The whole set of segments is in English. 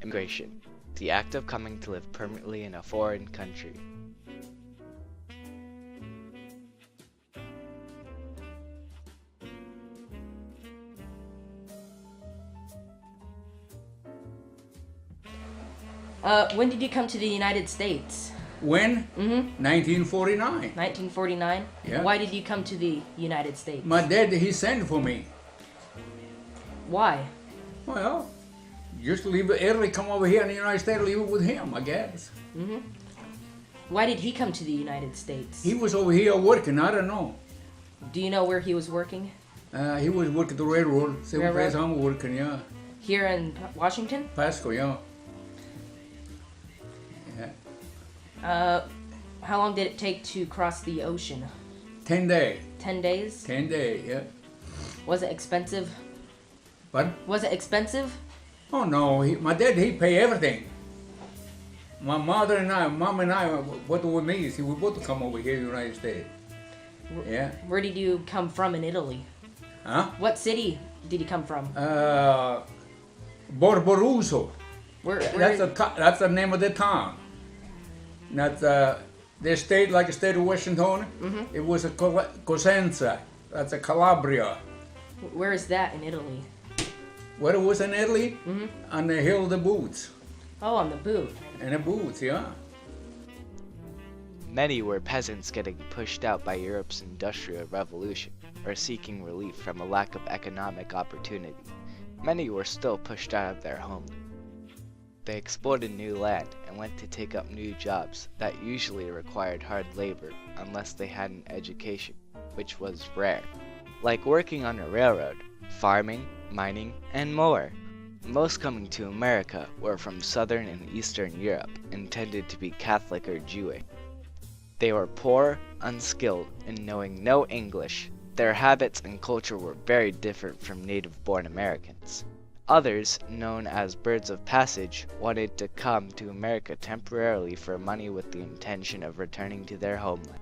Immigration, the act of coming to live permanently in a foreign country. When did you come to the United States? When? 1949. 1949? Yeah. Why did you come to the United States? My dad, he sent for me. Why? Well, just leave it early, come over here in the United States, leave it with him, I guess. Why did he come to the United States? He was over here working, I don't know. Do you know where he was working? He was working the railroad, same Railroad? place I'm working, yeah. Here in Washington? Pasco, yeah. How long did it take to cross the ocean? 10 days. 10 days? 10 days, yeah. Was it expensive? What? Was it expensive? Oh no, my dad, he pay everything. My mother and I, mom and I, what with me, see, we both come over here to the United States. Yeah. Where did you come from in Italy? Huh? What city did you come from? Barbarossa. Where That's the name of the town. That's the state, like the state of Washington. It was a Cosenza. That's a Calabria. Where is that in Italy? Where it was in Italy? On the hill of the Boots. Oh, on the boot. And the Boots, yeah. Many were peasants getting pushed out by Europe's Industrial Revolution, or seeking relief from a lack of economic opportunity. Many were still pushed out of their homeland. They exploited new land and went to take up new jobs that usually required hard labor unless they had an education, which was rare, like working on a railroad, farming, mining, and more. Most coming to America were from Southern and Eastern Europe, intended to be Catholic or Jewish. They were poor, unskilled, and knowing no English. Their habits and culture were very different from native-born Americans. Others, known as birds of passage, wanted to come to America temporarily for money with the intention of returning to their homeland.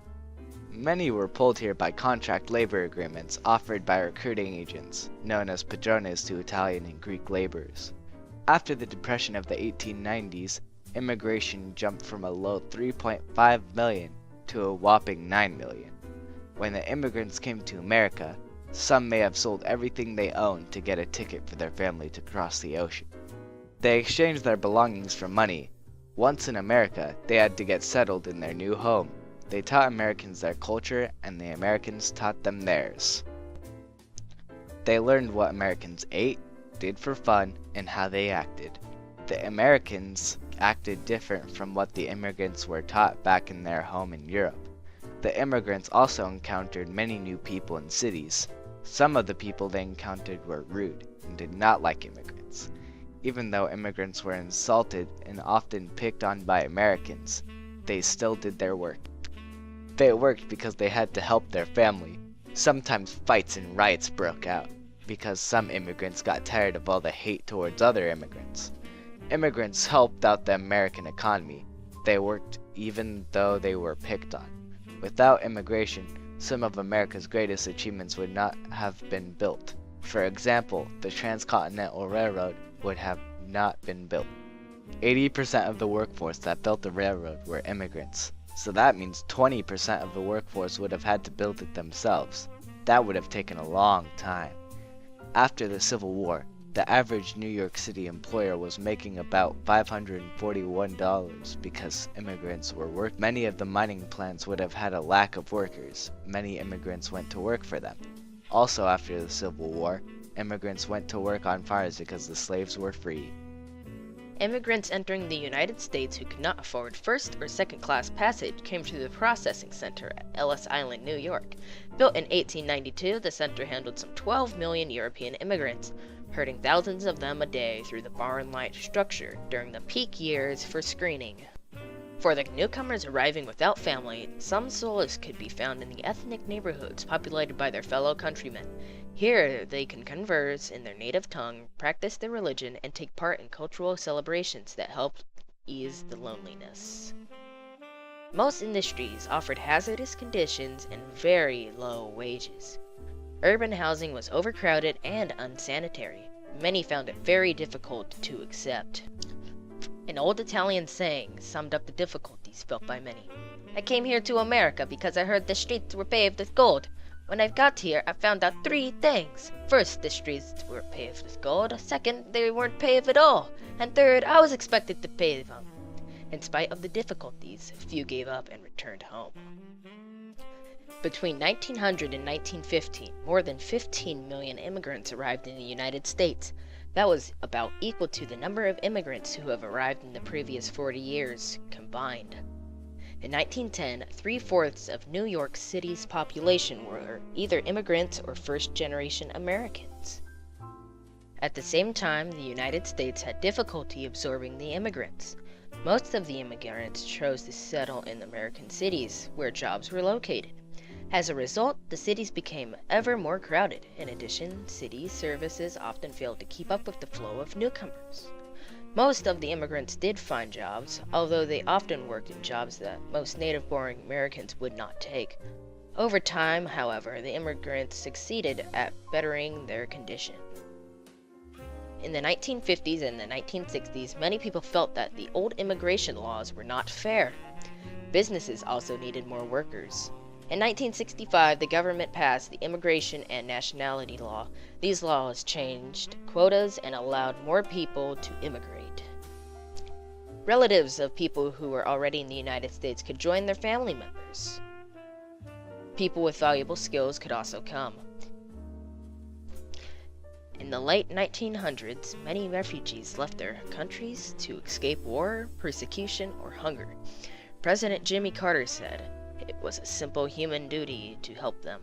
Many were pulled here by contract labor agreements offered by recruiting agents, known as padrones to Italian and Greek laborers. After the Depression of the 1890s, immigration jumped from a low 3.5 million to a whopping 9 million. When the immigrants came to America, some may have sold everything they owned to get a ticket for their family to cross the ocean. They exchanged their belongings for money. Once in America, they had to get settled in their new home. They taught Americans their culture, and the Americans taught them theirs. They learned what Americans ate, did for fun, and how they acted. The Americans acted different from what the immigrants were taught back in their home in Europe. The immigrants also encountered many new people in cities. Some of the people they encountered were rude and did not like immigrants. Even though immigrants were insulted and often picked on by Americans, they still did their work. They worked because they had to help their family. Sometimes fights and riots broke out because some immigrants got tired of all the hate towards other immigrants. Immigrants helped out the American economy. They worked even though they were picked on. Without immigration, some of America's greatest achievements would not have been built. For example, the Transcontinental Railroad would have not been built. 80% of the workforce that built the railroad were immigrants. So that means 20% of the workforce would have had to build it themselves. That would have taken a long time. After the Civil War, the average New York City employer was making about $541 because immigrants were working. Many of the mining plants would have had a lack of workers. Many immigrants went to work for them. Also after the Civil War, immigrants went to work on farms because the slaves were free. Immigrants entering the United States who could not afford first or second class passage came to the processing center at Ellis Island, New York. Built in 1892, the center handled some 12 million European immigrants, herding thousands of them a day through the barn-like structure during the peak years for screening. For the newcomers arriving without family, some solace could be found in the ethnic neighborhoods populated by their fellow countrymen. Here, they can converse in their native tongue, practice their religion, and take part in cultural celebrations that help ease the loneliness. Most industries offered hazardous conditions and very low wages. Urban housing was overcrowded and unsanitary. Many found it very difficult to accept. An old Italian saying summed up the difficulties felt by many. I came here to America because I heard the streets were paved with gold. When I got here, I found out three things. First, the streets were paved with gold. Second, they weren't paved at all. And third, I was expected to pave them. In spite of the difficulties, few gave up and returned home. Between 1900 and 1915, more than 15 million immigrants arrived in the United States. That was about equal to the number of immigrants who have arrived in the previous 40 years combined. In 1910, 3/4 of New York City's population were either immigrants or first-generation Americans. At the same time, the United States had difficulty absorbing the immigrants. Most of the immigrants chose to settle in American cities, where jobs were located. As a result, the cities became ever more crowded. In addition, city services often failed to keep up with the flow of newcomers. Most of the immigrants did find jobs, although they often worked in jobs that most native-born Americans would not take. Over time, however, the immigrants succeeded at bettering their condition. In the 1950s and the 1960s, many people felt that the old immigration laws were not fair. Businesses also needed more workers. In 1965, the government passed the Immigration and Nationality Law. These laws changed quotas and allowed more people to immigrate. Relatives of people who were already in the United States could join their family members. People with valuable skills could also come. In the late 1900s, many refugees left their countries to escape war, persecution, or hunger. President Jimmy Carter said, "It was a simple human duty to help them."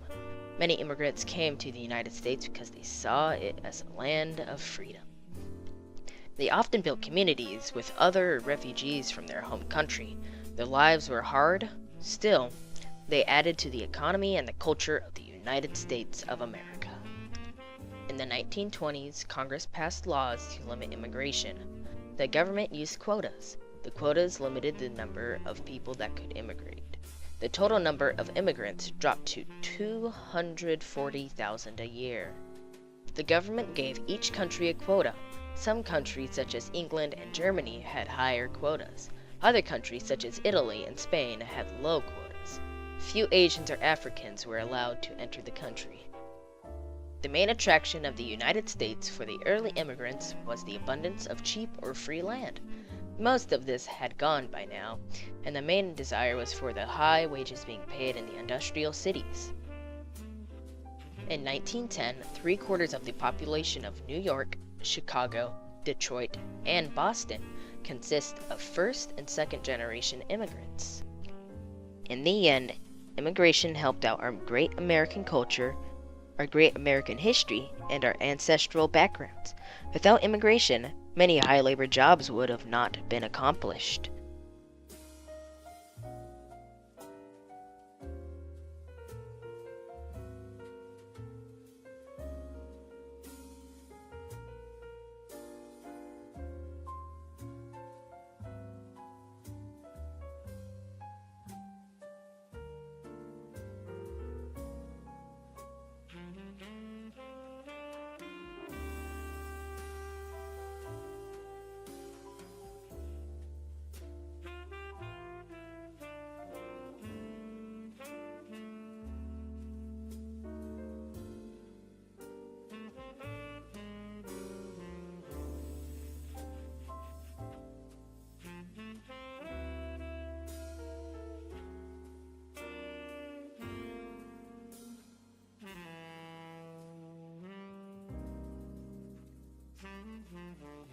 Many immigrants came to the United States because they saw it as a land of freedom. They often built communities with other refugees from their home country. Their lives were hard. Still, they added to the economy and the culture of the United States of America. In the 1920s, Congress passed laws to limit immigration. The government used quotas. The quotas limited the number of people that could immigrate. The total number of immigrants dropped to 240,000 a year. The government gave each country a quota. Some countries, such as England and Germany, had higher quotas. Other countries, such as Italy and Spain, had low quotas. Few Asians or Africans were allowed to enter the country. The main attraction of the United States for the early immigrants was the abundance of cheap or free land. Most of this had gone by now, and the main desire was for the high wages being paid in the industrial cities. In 1910, 3/4 of the population of New York, Chicago, Detroit, and Boston consist of first and second generation immigrants. In the end, immigration helped out our great American culture, our great American history, and our ancestral backgrounds. Without immigration, many high labor jobs would have not been accomplished. Mm-hmm.